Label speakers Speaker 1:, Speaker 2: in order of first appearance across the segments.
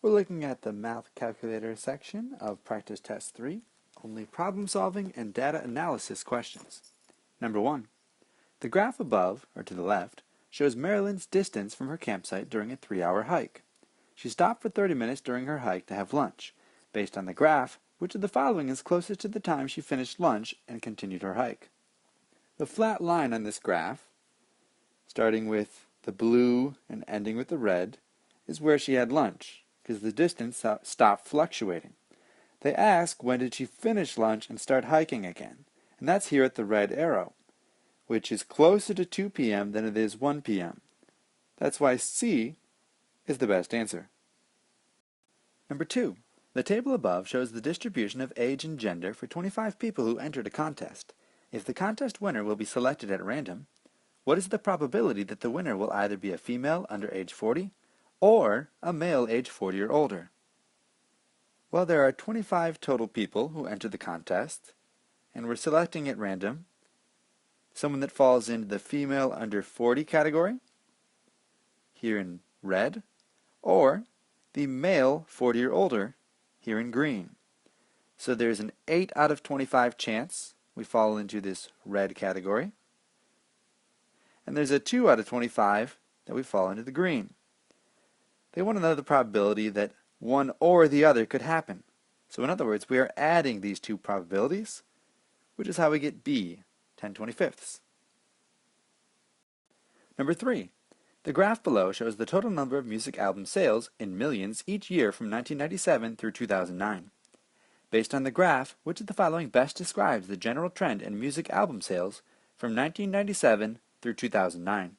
Speaker 1: We're looking at the Math Calculator section of Practice Test 3, only problem solving and data analysis questions. Number 1. The graph above, or to the left, shows Marilyn's distance from her campsite during a 3-hour hike. She stopped for 30 minutes during her hike to have lunch. Based on the graph, which of the following is closest to the time she finished lunch and continued her hike? The flat line on this graph, starting with the blue and ending with the red, is where she had lunch, because the distance stopped fluctuating. They ask when did she finish lunch and start hiking again, and that's here at the red arrow, which is closer to 2 p.m. than it is 1 p.m. That's why C is the best answer. Number 2. The table above shows the distribution of age and gender for 25 people who entered a contest. If the contest winner will be selected at random, what is the probability that the winner will either be a female under age 40 or a male age 40 or older? Well, there are 25 total people who entered the contest, and we're selecting at random someone that falls into the female under 40 category, here in red, or the male 40 or older, here in green. So there's an 8 out of 25 chance we fall into this red category, and there's a 2 out of 25 that we fall into the green. They want to know the probability that one or the other could happen. So in other words, we are adding these two probabilities, which is how we get B, 10/25. Number 3. The graph below shows the total number of music album sales in millions each year from 1997 through 2009. Based on the graph, which of the following best describes the general trend in music album sales from 1997 through 2009?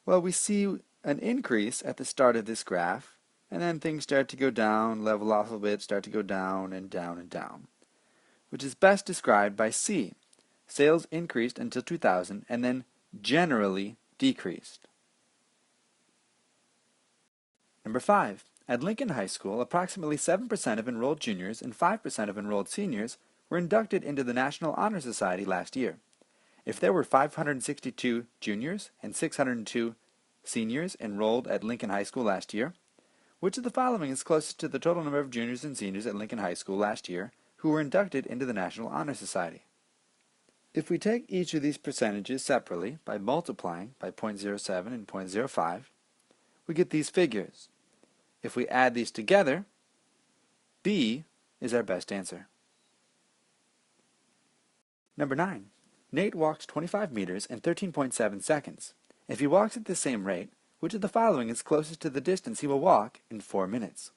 Speaker 1: Well, we see an increase at the start of this graph, and then things start to go down, level off a bit, start to go down and down and down, which is best described by C. Sales increased until 2000 and then generally decreased. Number 5. At Lincoln High School, approximately 7% of enrolled juniors and 5% of enrolled seniors were inducted into the National Honor Society last year. If there were 562 juniors and 602 seniors enrolled at Lincoln High School last year, which of the following is closest to the total number of juniors and seniors at Lincoln High School last year who were inducted into the National Honor Society? If we take each of these percentages separately by multiplying by 0.07 and 0.05, we get these figures. If we add these together, B is our best answer. Number 9. Nate walks 25 meters in 13.7 seconds. If he walks at the same rate, which of the following is closest to the distance he will walk in 4 minutes?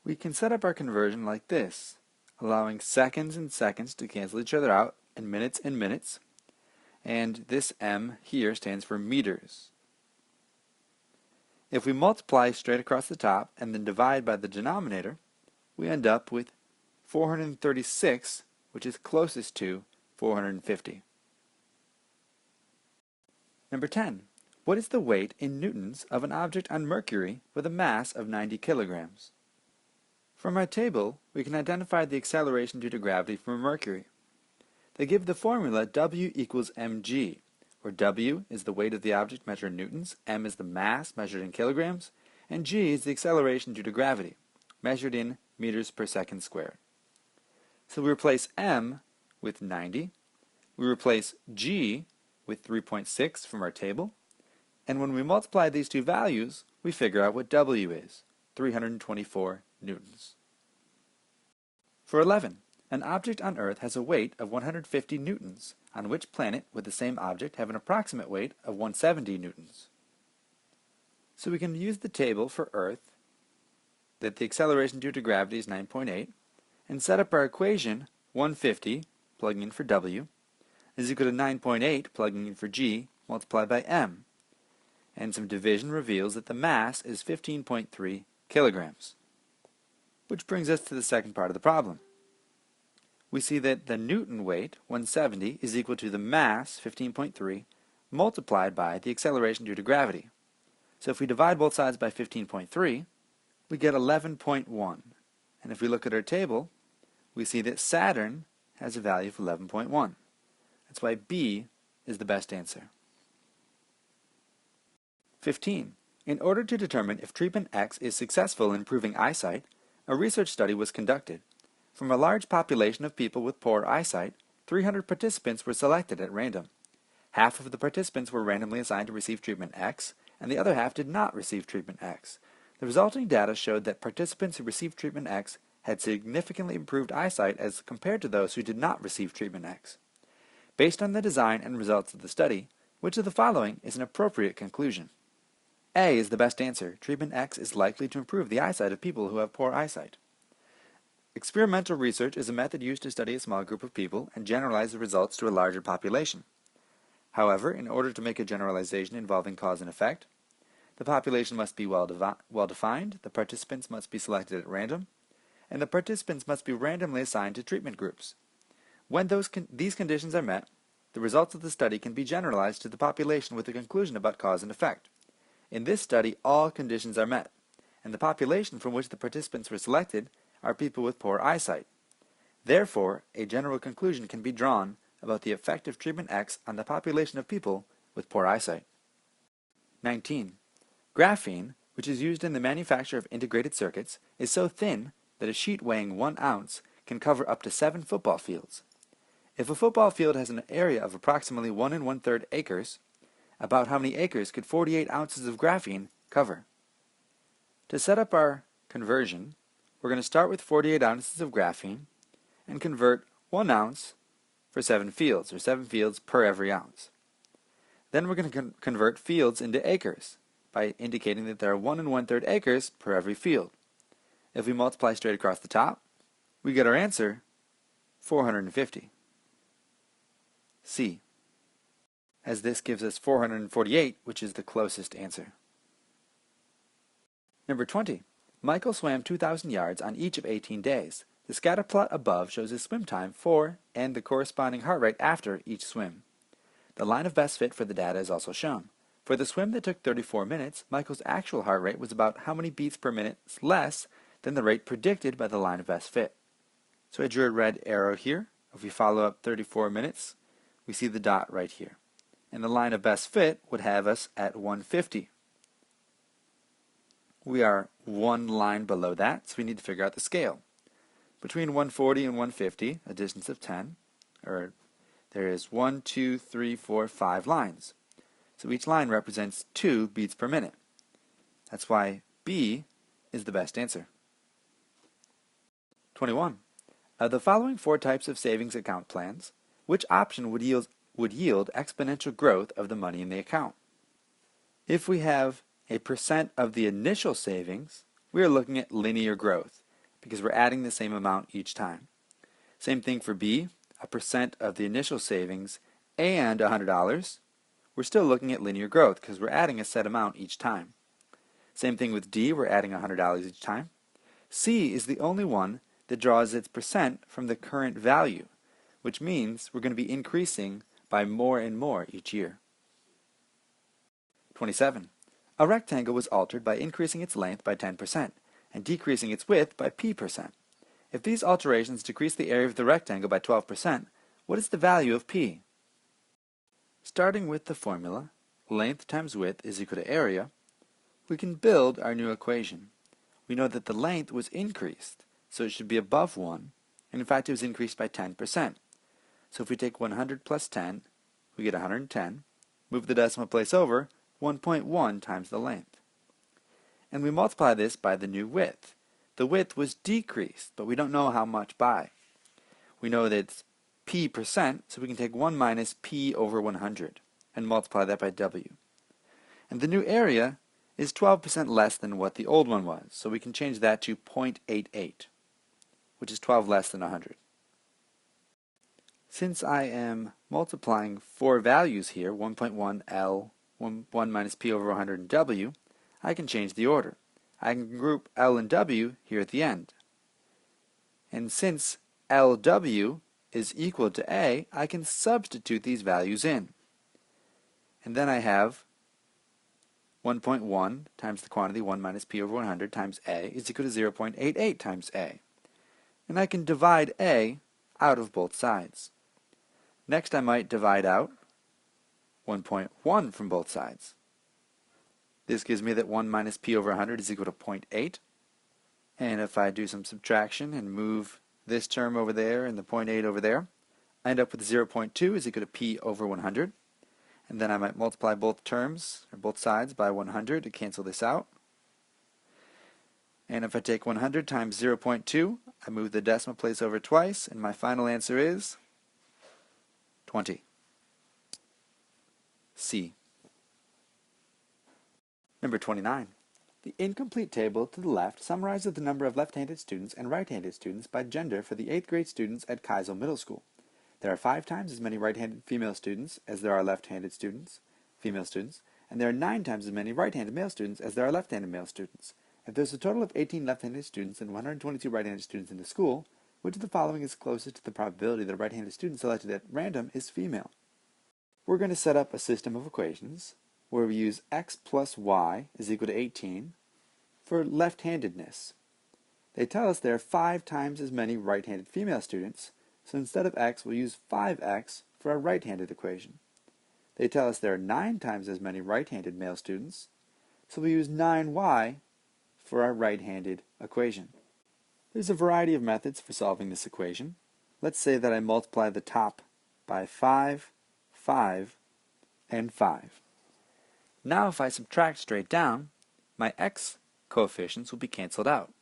Speaker 1: We can set up our conversion like this, allowing seconds and seconds to cancel each other out, and minutes, and this M here stands for meters. If we multiply straight across the top and then divide by the denominator, we end up with 436, which is closest to 450. Number 10. What is the weight in newtons of an object on Mercury with a mass of 90 kilograms? From our table, we can identify the acceleration due to gravity for Mercury. They give the formula W equals mg, where W is the weight of the object measured in newtons, m is the mass measured in kilograms, and g is the acceleration due to gravity, measured in meters per second squared. So we replace m with 90, we replace g with 3.6 from our table, and when we multiply these two values, we figure out what W is, 324 newtons. For 11, an object on Earth has a weight of 150 newtons, on which planet would the same object have an approximate weight of 170 newtons? So we can use the table for Earth, that the acceleration due to gravity is 9.8, and set up our equation 150, plugging in for W, is equal to 9.8, plugging in for G, multiplied by M. And some division reveals that the mass is 15.3 kilograms. Which brings us to the second part of the problem. We see that the Newton weight, 170, is equal to the mass, 15.3, multiplied by the acceleration due to gravity. So if we divide both sides by 15.3, we get 11.1. And if we look at our table, we see that Saturn has a value of 11.1. That's why B is the best answer. 15. In order to determine if treatment X is successful in improving eyesight, a research study was conducted. From a large population of people with poor eyesight, 300 participants were selected at random. Half of the participants were randomly assigned to receive treatment X, and the other half did not receive treatment X. The resulting data showed that participants who received treatment X had significantly improved eyesight as compared to those who did not receive treatment X. Based on the design and results of the study, which of the following is an appropriate conclusion? A is the best answer. Treatment X is likely to improve the eyesight of people who have poor eyesight. Experimental research is a method used to study a small group of people and generalize the results to a larger population. However, in order to make a generalization involving cause and effect, the population must be well defined, the participants must be selected at random, and the participants must be randomly assigned to treatment groups. When these conditions are met, the results of the study can be generalized to the population with a conclusion about cause and effect. In this study, all conditions are met, and the population from which the participants were selected are people with poor eyesight. Therefore, a general conclusion can be drawn about the effect of treatment X on the population of people with poor eyesight. 19. Graphene, which is used in the manufacture of integrated circuits, is so thin that a sheet weighing 1 ounce can cover up to 7 football fields. If a football field has an area of approximately 1 1/3 acres, about how many acres could 48 ounces of graphene cover? To set up our conversion, we're going to start with 48 ounces of graphene and convert 1 ounce for 7 fields, or 7 fields per every ounce. Then we're going to convert fields into acres by indicating that there are 1 1/3 acres per every field. If we multiply straight across the top, we get our answer, 450. C, as this gives us 448, which is the closest answer. Number 20. Michael swam 2,000 yards on each of 18 days. The scatter plot above shows his swim time for and the corresponding heart rate after each swim. The line of best fit for the data is also shown. For the swim that took 34 minutes, Michael's actual heart rate was about how many beats per minute less than the rate predicted by the line of best fit. So I drew a red arrow here. If we follow up 34 minutes, we see the dot right here. And the line of best fit would have us at 150. We are one line below that, so we need to figure out the scale. Between 140 and 150, a distance of 10, there is 1, 2, 3, 4, 5 lines. So each line represents 2 beats per minute. That's why B is the best answer. 21. Of the following 4 types of savings account plans, which option would yield exponential growth of the money in the account? If we have a percent of the initial savings, we are looking at linear growth because we're adding the same amount each time. Same thing for B, a percent of the initial savings and $100. We're still looking at linear growth because we're adding a set amount each time. Same thing with D, we're adding $100 each time. C is the only one that draws its percent from the current value, which means we're going to be increasing by more and more each year. 27. A rectangle was altered by increasing its length by 10% and decreasing its width by p%. If these alterations decrease the area of the rectangle by 12%, what is the value of p? Starting with the formula, length times width is equal to area, we can build our new equation. We know that the length was increased, so it should be above 1, and in fact it was increased by 10%. So if we take 100 plus 10, we get 110. Move the decimal place over, 1.1 times the length. And we multiply this by the new width. The width was decreased, but we don't know how much by. We know that it's p%, so we can take 1 minus p over 100 and multiply that by w. And the new area is 12% less than what the old one was, so we can change that to 0.88, which is 12 less than 100. Since I am multiplying 4 values here, 1.1 L, 1 minus p over 100 and w, I can change the order. I can group L and W here at the end. And since LW is equal to A, I can substitute these values in. And then I have 1.1 times the quantity 1 minus p over 100 times A is equal to 0.88 times A. And I can divide A out of both sides. Next I might divide out 1.1 from both sides. This gives me that 1 minus p over 100 is equal to 0.8. And if I do some subtraction and move this term over there and the 0.8 over there, I end up with 0.2 is equal to p over 100. And then I might multiply both terms, or both sides, by 100 to cancel this out. And if I take 100 times 0.2, I move the decimal place over twice, and my final answer is 20. C. Number 29. The incomplete table to the left summarizes the number of left-handed students and right-handed students by gender for the 8th grade students at Keisel Middle School. There are 5 times as many right-handed female students as there are left-handed students, female students, and there are 9 times as many right-handed male students as there are left-handed male students. If there's a total of 18 left-handed students and 122 right-handed students in the school, which of the following is closest to the probability that a right-handed student selected at random is female? We're going to set up a system of equations where we use x plus y is equal to 18 for left-handedness. They tell us there are 5 times as many right-handed female students, so instead of x, we'll use 5x for our right-handed equation. They tell us there are 9 times as many right-handed male students, so we'll use 9y for our right-handed equation. There's a variety of methods for solving this equation. Let's say that I multiply the top by 5, 5, and 5. Now if I subtract straight down, my x coefficients will be canceled out.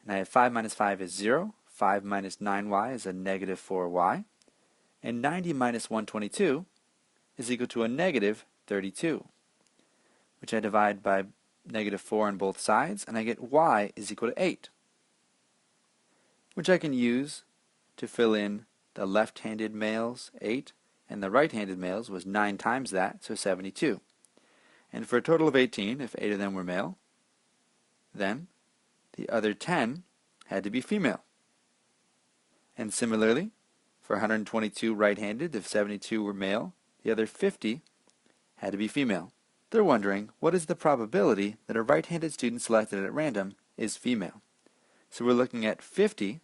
Speaker 1: And I have 5 minus 5 is 0, 5 minus 9y is a negative 4y, and 90 minus 122 is equal to a negative 32, which I divide by negative 4 on both sides, and I get y is equal to 8, which I can use to fill in the left-handed males, 8, and the right-handed males was 9 times that, so 72. And for a total of 18, if 8 of them were male, then the other 10 had to be female. And similarly, for 122 right-handed, if 72 were male, the other 50 had to be female. They're wondering, what is the probability that a right-handed student selected at random is female? So we're looking at 50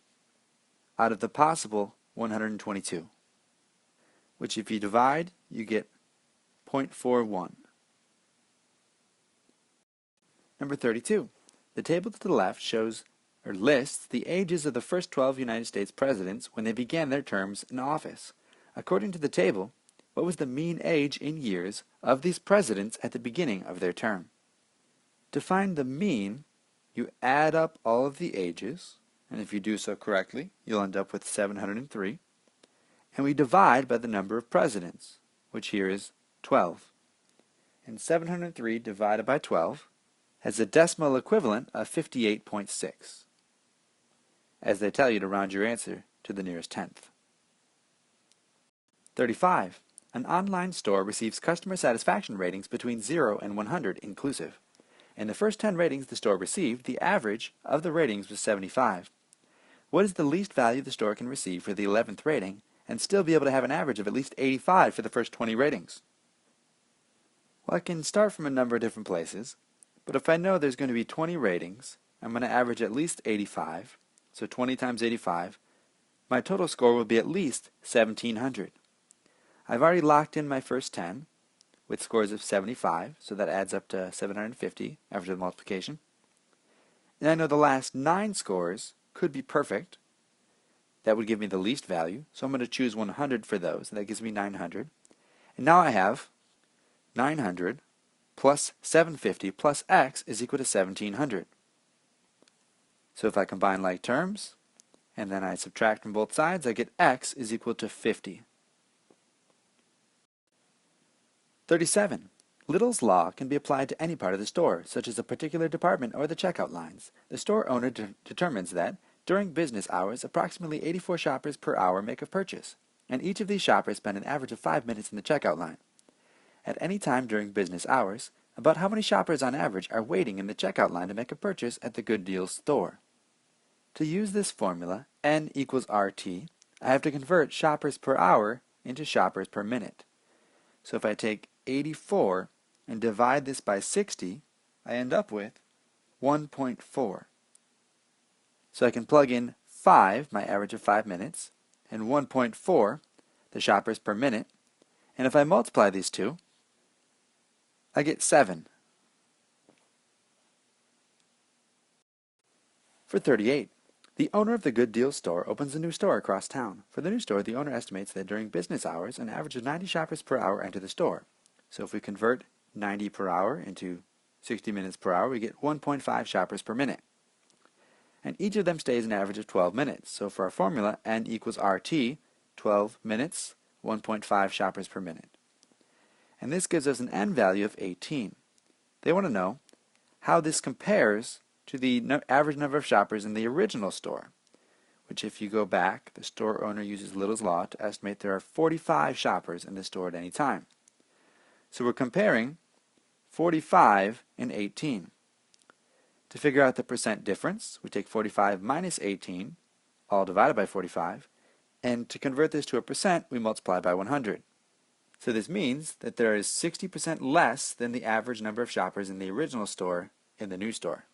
Speaker 1: out of the possible 122, which if you divide, you get 0.41. Number 32. The table to the left shows or lists the ages of the first 12 United States presidents when they began their terms in office. According to the table, what was the mean age in years of these presidents at the beginning of their term? To find the mean, you add up all of the ages, and if you do so correctly, you'll end up with 703, and we divide by the number of presidents, which here is 12. And 703 divided by 12 has a decimal equivalent of 58.6, as they tell you to round your answer to the nearest tenth. 35. An online store receives customer satisfaction ratings between 0 and 100 inclusive. In the first 10 ratings the store received, the average of the ratings was 75. What is the least value the store can receive for the 11th rating and still be able to have an average of at least 85 for the first 20 ratings? Well, I can start from a number of different places, but if I know there's going to be 20 ratings, I'm going to average at least 85, so 20 times 85, my total score will be at least 1700. I've already locked in my first 10 with scores of 75, so that adds up to 750 after the multiplication. And I know the last 9 scores could be perfect. That would give me the least value, so I'm going to choose 100 for those, and that gives me 900. And now I have 900 plus 750 plus x is equal to 1700. So if I combine like terms, and then I subtract from both sides, I get x is equal to 50. 37. Little's law can be applied to any part of the store, such as a particular department or the checkout lines. The store owner determines that, during business hours, approximately 84 shoppers per hour make a purchase, and each of these shoppers spend an average of 5 minutes in the checkout line. At any time during business hours, about how many shoppers on average are waiting in the checkout line to make a purchase at the Good Deals store? To use this formula, N equals RT, I have to convert shoppers per hour into shoppers per minute. So if I take 84 and divide this by 60, I end up with 1.4. So I can plug in 5, my average of 5 minutes, and 1.4, the shoppers per minute, and if I multiply these two, I get 7. For 38, the owner of the Good Deal store opens a new store across town. For the new store, the owner estimates that during business hours, an average of 90 shoppers per hour enter the store. So if we convert 90 per hour into 60 minutes per hour, we get 1.5 shoppers per minute. And each of them stays an average of 12 minutes. So for our formula, N equals RT, 12 minutes, 1.5 shoppers per minute. And this gives us an N value of 18. They want to know how this compares to the average number of shoppers in the original store, which if you go back, the store owner uses Little's Law to estimate there are 45 shoppers in the store at any time. So we're comparing 45 and 18. To figure out the percent difference, we take 45 minus 18, all divided by 45, and to convert this to a percent, we multiply by 100. So this means that there is 60% less than the average number of shoppers in the original store in the new store.